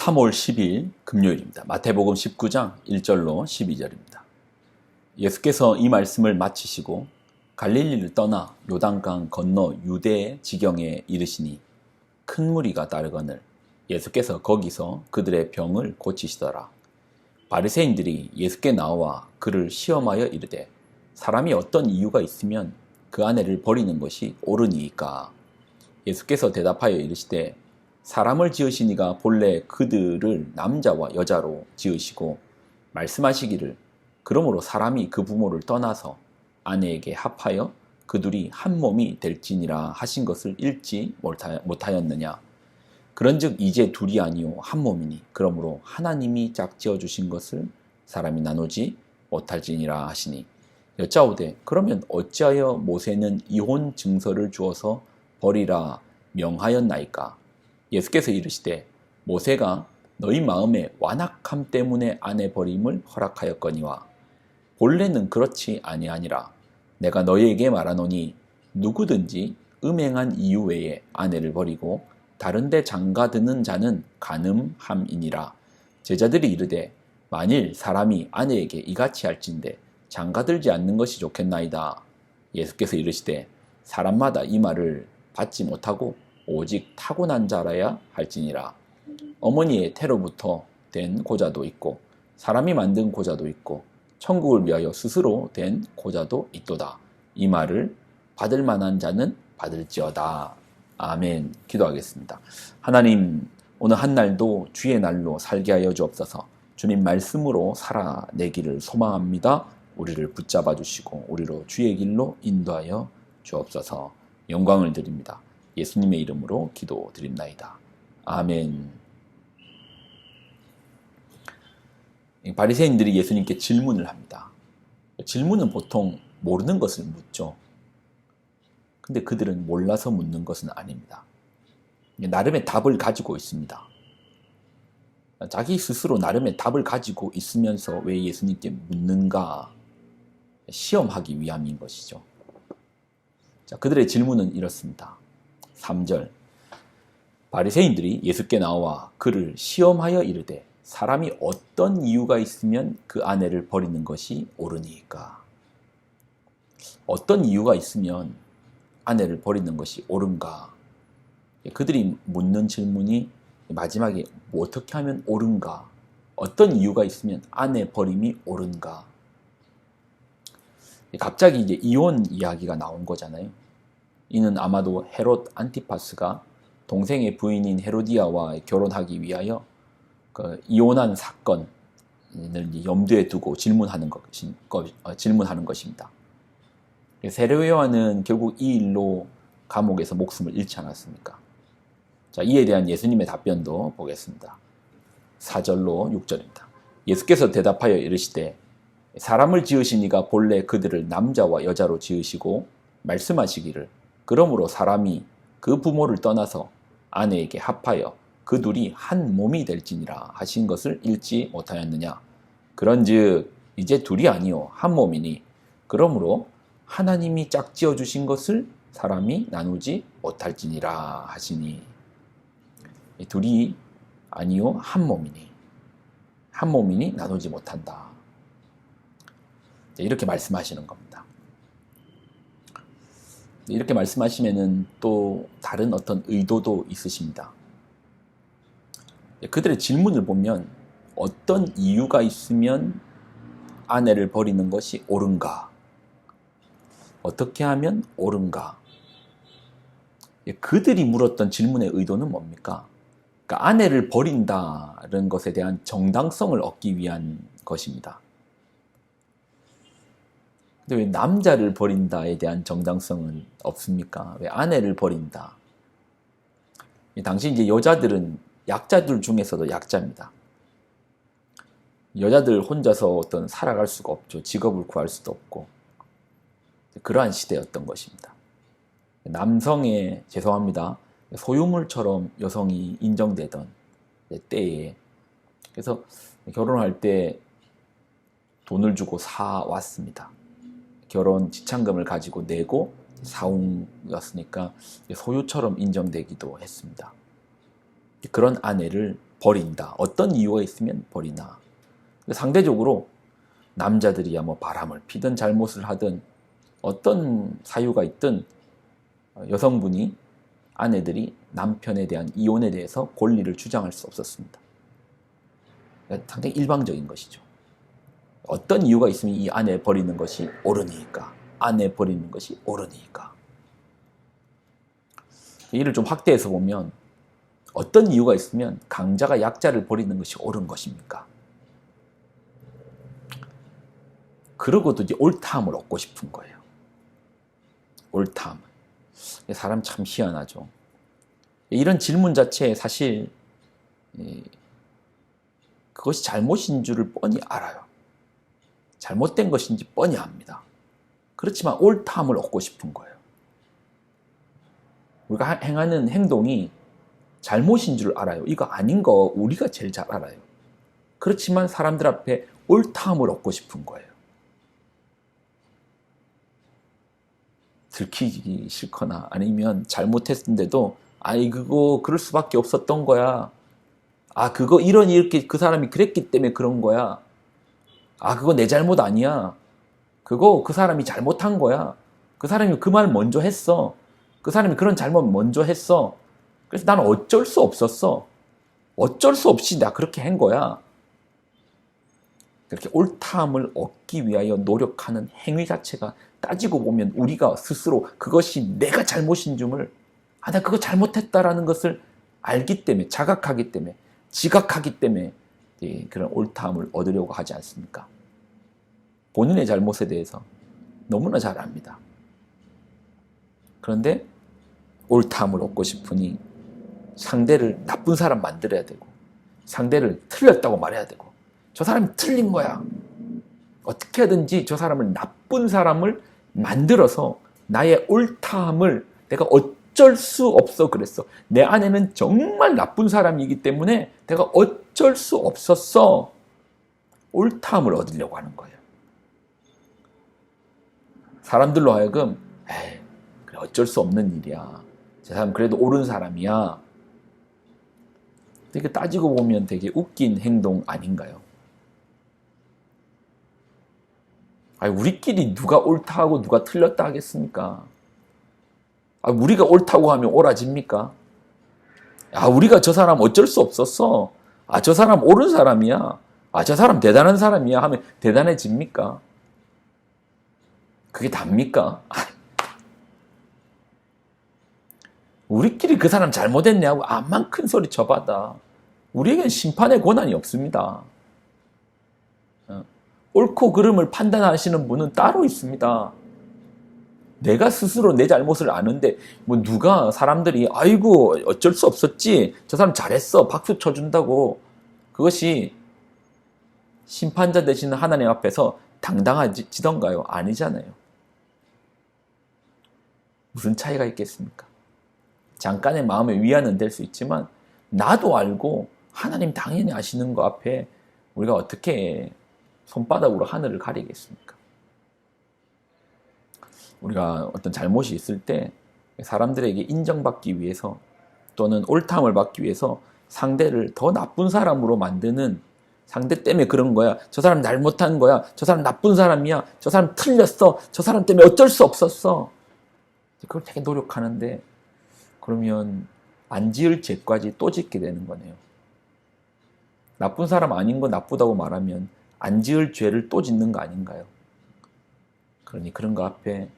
3월 10일 금요일입니다. 마태복음 19장 1절로 12절입니다. 예수께서 이 말씀을 마치시고 갈릴리를 떠나 요단강 건너 유대 지경에 이르시니 큰 무리가 따르거늘 예수께서 거기서 그들의 병을 고치시더라. 바리새인들이 예수께 나와 그를 시험하여 이르되 사람이 어떤 이유가 있으면 그 아내를 버리는 것이 옳으니이까. 예수께서 대답하여 이르시되 사람을 지으시니가 본래 그들을 남자와 여자로 지으시고 말씀하시기를 그러므로 사람이 그 부모를 떠나서 아내에게 합하여 그둘이 한 몸이 될지니라 하신 것을 읽지 못하였느냐. 그런즉 이제 둘이 아니요 한 몸이니 그러므로 하나님이 짝지어 주신 것을 사람이 나누지 못할지니라 하시니 여짜오되 그러면 어찌하여 모세는 이혼 증서를 주어서 버리라 명하였나이까. 예수께서 이르시되 모세가 너희 마음의 완악함 때문에 아내 버림을 허락하였거니와 본래는 그렇지 아니하니라. 내가 너희에게 말하노니 누구든지 음행한 이유 외에 아내를 버리고 다른 데 장가드는 자는 간음함이니라. 제자들이 이르되 만일 사람이 아내에게 이같이 할진대 장가들지 않는 것이 좋겠나이다. 예수께서 이르시되 사람마다 이 말을 받지 못하고 오직 타고난 자라야 할지니라. 어머니의 태로부터 된 고자도 있고 사람이 만든 고자도 있고 천국을 위하여 스스로 된 고자도 있도다. 이 말을 받을 만한 자는 받을지어다. 아멘. 기도하겠습니다. 하나님, 오늘 한 날도 주의 날로 살게 하여 주옵소서. 주님 말씀으로 살아내기를 소망합니다. 우리를 붙잡아 주시고 우리로 주의 길로 인도하여 주옵소서. 영광을 드립니다. 예수님의 이름으로 기도드립나이다. 아멘. 바리새인들이 예수님께 질문을 합니다. 질문은 보통 모르는 것을 묻죠. 근데 그들은 몰라서 묻는 것은 아닙니다. 나름의 답을 가지고 있습니다. 자기 스스로 나름의 답을 가지고 있으면서 왜 예수님께 묻는가 시험하기 위함인 것이죠. 자, 그들의 질문은 이렇습니다. 3절 바리새인들이 예수께 나와 그를 시험하여 이르되 사람이 어떤 이유가 있으면 그 아내를 버리는 것이 옳으니까. 어떤 이유가 있으면 아내를 버리는 것이 옳은가. 그들이 묻는 질문이 마지막에 어떻게 하면 옳은가. 어떤 이유가 있으면 아내 버림이 옳은가. 갑자기 이제 이혼 이야기가 나온 거잖아요. 이는 아마도 헤롯 안티파스가 동생의 부인인 헤로디아와 결혼하기 위하여 그 이혼한 사건을 염두에 두고 질문하는 것입니다. 헤로디아는 결국 이 일로 감옥에서 목숨을 잃지 않았습니까? 자, 이에 대한 예수님의 답변도 보겠습니다. 4절로 6절입니다. 예수께서 대답하여 이르시되 사람을 지으시니가 본래 그들을 남자와 여자로 지으시고 말씀하시기를 그러므로 사람이 그 부모를 떠나서 아내에게 합하여 그 둘이 한 몸이 될지니라 하신 것을 읽지 못하였느냐. 그런즉 이제 둘이 아니요 한 몸이니 그러므로 하나님이 짝지어 주신 것을 사람이 나누지 못할지니라 하시니. 둘이 아니요 한 몸이니 나누지 못한다. 이렇게 말씀하시는 겁니다. 이렇게 말씀하시면은 또 다른 어떤 의도도 있으십니다. 그들의 질문을 보면 어떤 이유가 있으면 아내를 버리는 것이 옳은가? 어떻게 하면 옳은가? 그들이 물었던 질문의 의도는 뭡니까? 그러니까 아내를 버린다는 것에 대한 정당성을 얻기 위한 것입니다. 근데 왜 남자를 버린다에 대한 정당성은 없습니까? 왜 아내를 버린다? 당시 이제 여자들은 약자들 중에서도 약자입니다. 여자들 혼자서 어떤 살아갈 수가 없죠. 직업을 구할 수도 없고. 그러한 시대였던 것입니다. 남성의, 죄송합니다, 소유물처럼 여성이 인정되던 때에, 그래서 결혼할 때 돈을 주고 사왔습니다. 결혼 지참금을 가지고 내고 사옹이었으니까 소유처럼 인정되기도 했습니다. 그런 아내를 버린다. 어떤 이유가 있으면 버리나. 상대적으로 남자들이야 뭐 바람을 피든 잘못을 하든 어떤 사유가 있든 여성분이 아내들이 남편에 대한 이혼에 대해서 권리를 주장할 수 없었습니다. 상당히 일방적인 것이죠. 어떤 이유가 있으면 이 아내 버리는 것이 옳으니까, 아내 버리는 것이 옳으니까. 이를 좀 확대해서 보면 어떤 이유가 있으면 강자가 약자를 버리는 것이 옳은 것입니까? 그러고도 이제 옳다함을 얻고 싶은 거예요. 옳다함. 사람 참 희한하죠. 이런 질문 자체에 사실 그것이 잘못인 줄을 뻔히 알아요. 잘못된 것인지 뻔히 압니다. 그렇지만 옳다함을 얻고 싶은 거예요. 우리가 행하는 행동이 잘못인 줄 알아요. 이거 아닌 거 우리가 제일 잘 알아요. 그렇지만 사람들 앞에 옳다함을 얻고 싶은 거예요. 들키기 싫거나 아니면 잘못했는데도 아니 그거 그럴 수밖에 없었던 거야. 아 그거 이렇게 그 사람이 그랬기 때문에 그런 거야. 아 그거 내 잘못 아니야. 그거 그 사람이 잘못한 거야. 그 사람이 그 말 먼저 했어. 그 사람이 그런 잘못 먼저 했어. 그래서 나는 어쩔 수 없었어. 어쩔 수 없이 나 그렇게 한 거야. 그렇게 옳다함을 얻기 위하여 노력하는 행위 자체가 따지고 보면 우리가 스스로 그것이 내가 잘못인 줄을 나 그거 잘못했다라는 것을 알기 때문에 자각하기 때문에 지각하기 때문에 그런 옳다함을 얻으려고 하지 않습니까? 본인의 잘못에 대해서 너무나 잘 압니다. 그런데 옳다함을 얻고 싶으니 상대를 나쁜 사람 만들어야 되고 상대를 틀렸다고 말해야 되고 저 사람이 틀린 거야. 어떻게 하든지 저 사람을 나쁜 사람을 만들어서 나의 옳다함을 내가 어쩔 수 없어 그랬어. 내 아내는 정말 나쁜 사람이기 때문에 내가 어쩔 수 없었어. 옳다함을 얻으려고 하는 거예요. 사람들로 하여금 에이, 그래, 어쩔 수 없는 일이야. 저 사람 그래도 옳은 사람이야. 되게 따지고 보면 되게 웃긴 행동 아닌가요? 아니, 우리끼리 누가 옳다 하고 누가 틀렸다 하겠습니까? 우리가 옳다고 하면 옳아집니까? 우리가 저 사람 어쩔 수 없었어. 저 사람 옳은 사람이야. 저 사람 대단한 사람이야 하면 대단해집니까? 그게 답니까? 우리끼리 그 사람 잘못했네 하고 암만 큰 소리 쳐봐다. 우리에겐 심판의 권한이 없습니다. 옳고 그름을 판단하시는 분은 따로 있습니다. 내가 스스로 내 잘못을 아는데 뭐 누가 사람들이 아이고 어쩔 수 없었지 저 사람 잘했어 박수 쳐준다고 그것이 심판자 되시는 하나님 앞에서 당당하지던가요? 아니잖아요. 무슨 차이가 있겠습니까? 잠깐의 마음의 위안은 될 수 있지만 나도 알고 하나님 당연히 아시는 거 앞에 우리가 어떻게 손바닥으로 하늘을 가리겠습니까? 우리가 어떤 잘못이 있을 때 사람들에게 인정받기 위해서 또는 옳다함을 받기 위해서 상대를 더 나쁜 사람으로 만드는 상대 때문에 그런 거야. 저 사람 잘못한 거야. 저 사람 나쁜 사람이야. 저 사람 틀렸어. 저 사람 때문에 어쩔 수 없었어. 그걸 되게 노력하는데 그러면 안 지을 죄까지 또 짓게 되는 거네요. 나쁜 사람 아닌 거 나쁘다고 말하면 안 지을 죄를 또 짓는 거 아닌가요? 그러니 그런 거 앞에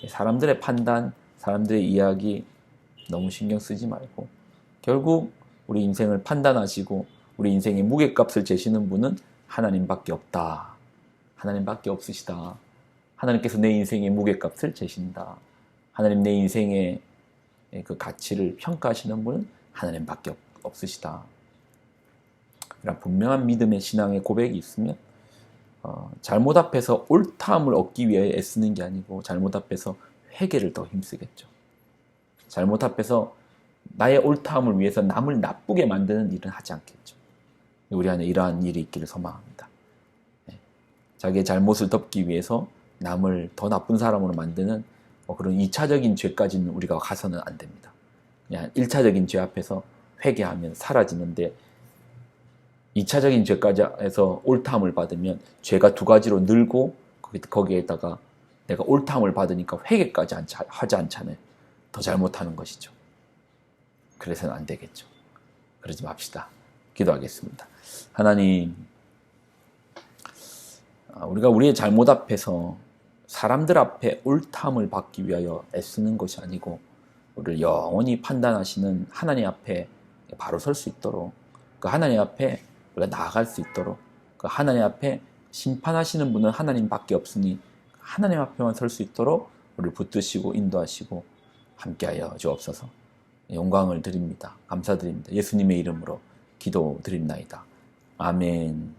사람들의 판단, 사람들의 이야기 너무 신경 쓰지 말고 결국 우리 인생을 판단하시고 우리 인생의 무게값을 재시는 분은 하나님밖에 없다. 하나님밖에 없으시다. 하나님께서 내 인생의 무게값을 재신다. 하나님 내 인생의 그 가치를 평가하시는 분은 하나님밖에 없으시다. 이런 분명한 믿음의 신앙의 고백이 있으면 잘못 앞에서 옳다함을 얻기 위해 애쓰는 게 아니고 잘못 앞에서 회개를 더 힘쓰겠죠. 잘못 앞에서 나의 옳다함을 위해서 남을 나쁘게 만드는 일은 하지 않겠죠. 우리 안에 이러한 일이 있기를 소망합니다. 자기의 잘못을 덮기 위해서 남을 더 나쁜 사람으로 만드는 그런 2차적인 죄까지는 우리가 가서는 안 됩니다. 그냥 1차적인 죄 앞에서 회개하면 사라지는데 2차적인 죄까지 해서 옳다함을 받으면 죄가 두 가지로 늘고 거기에다가 내가 옳다함을 받으니까 회개까지 하지 않잖아요. 더 잘못하는 것이죠. 그래서는 안 되겠죠. 그러지 맙시다. 기도하겠습니다. 하나님, 우리가 우리의 잘못 앞에서 사람들 앞에 옳다함을 받기 위하여 애쓰는 것이 아니고 우리를 영원히 판단하시는 하나님 앞에 바로 설 수 있도록, 그 하나님 앞에 우리가 나아갈 수 있도록, 그 하나님 앞에 심판하시는 분은 하나님밖에 없으니 하나님 앞에만 설 수 있도록 우리를 붙드시고 인도하시고 함께하여 주옵소서. 영광을 드립니다. 감사드립니다. 예수님의 이름으로 기도드립나이다. 아멘.